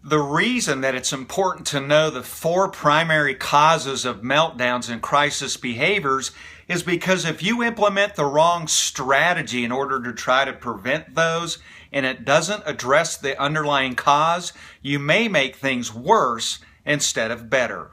The reason that it's important to know the 4 primary causes of meltdowns and crisis behaviors is because if you implement the wrong strategy in order to try to prevent those and it doesn't address the underlying cause, you may make things worse instead of better.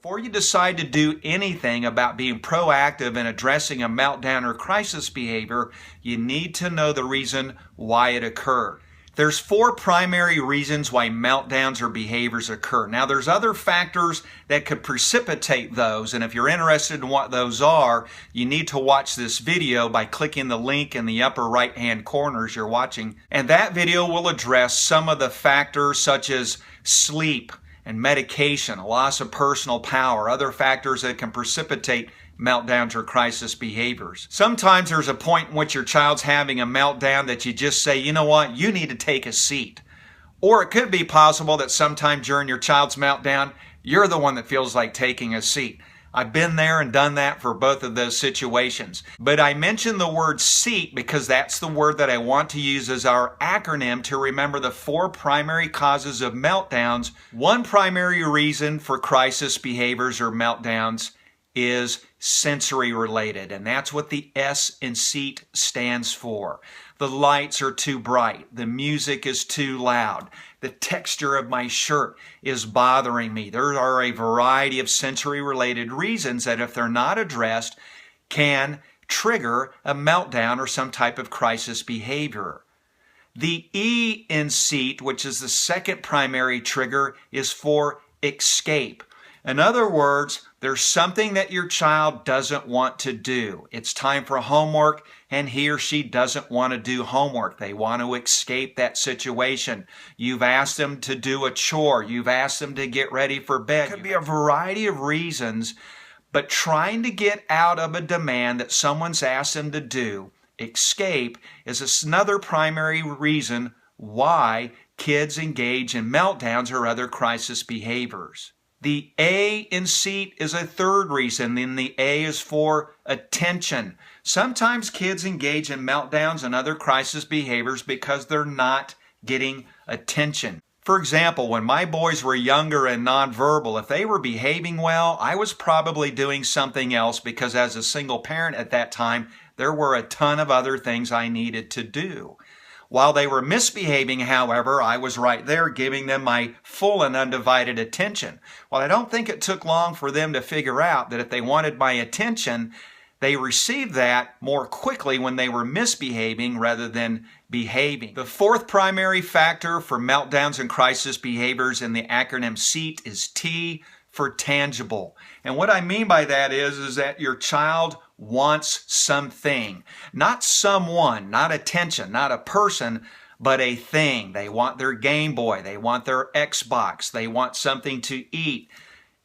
Before you decide to do anything about being proactive in addressing a meltdown or crisis behavior, you need to know the reason why it occurred. There's 4 primary reasons why meltdowns or behaviors occur. Now, there's other factors that could precipitate those, and if you're interested in what those are, you need to watch this video by clicking the link in the upper right-hand corner as you're watching. And that video will address some of the factors such as sleep and medication, a loss of personal power, other factors that can precipitate meltdowns or crisis behaviors. Sometimes there's a point in which your child's having a meltdown that you just say, you know what, you need to take a seat. Or it could be possible that sometime during your child's meltdown, you're the one that feels like taking a seat. I've been there and done that for both of those situations. But I mentioned the word seat because that's the word that I want to use as our acronym to remember the 4 primary causes of meltdowns. One primary reason for crisis behaviors or meltdowns is sensory related, and that's what the S in seat stands for. The lights are too bright. The music is too loud. The texture of my shirt is bothering me. There are a variety of sensory related reasons that if they're not addressed can trigger a meltdown or some type of crisis behavior. The E in seat, which is the second primary trigger, is for escape. In other words, there's something that your child doesn't want to do. It's time for homework and he or she doesn't want to do homework. They want to escape that situation. You've asked them to do a chore. You've asked them to get ready for bed. It could be a variety of reasons, but trying to get out of a demand that someone's asked them to do, escape, is another primary reason why kids engage in meltdowns or other crisis behaviors. The A in seat is a third reason, and the A is for attention. Sometimes kids engage in meltdowns and other crisis behaviors because they're not getting attention. For example, when my boys were younger and nonverbal, if they were behaving well, I was probably doing something else because as a single parent at that time, there were a ton of other things I needed to do. While they were misbehaving, however, I was right there giving them my full and undivided attention. Well, I don't think it took long for them to figure out that if they wanted my attention, they received that more quickly when they were misbehaving rather than behaving. The 4th primary factor for meltdowns and crisis behaviors in the acronym SEAT is T for tangible. And what I mean by that is that your child wants something, not someone, not attention, not a person, but a thing. They want their Game Boy, they want their Xbox, they want something to eat.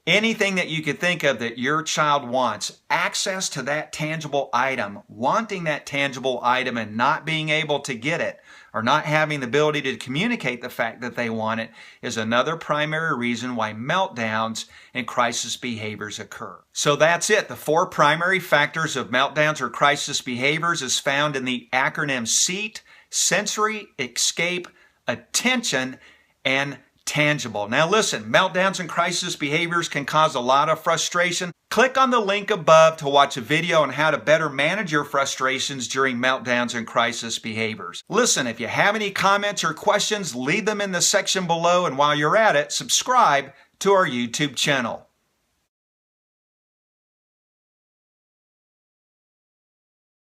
Anything that you could think of that your child wants, access to that tangible item, wanting that tangible item and not being able to get it, or not having the ability to communicate the fact that they want it, is another primary reason why meltdowns and crisis behaviors occur. So that's it. The 4 primary factors of meltdowns or crisis behaviors is found in the acronym SEAT: sensory, escape, attention, and tangible. Now listen, meltdowns and crisis behaviors can cause a lot of frustration. Click on the link above to watch a video on how to better manage your frustrations during meltdowns and crisis behaviors. Listen, if you have any comments or questions, leave them in the section below, and while you're at it, subscribe to our YouTube channel.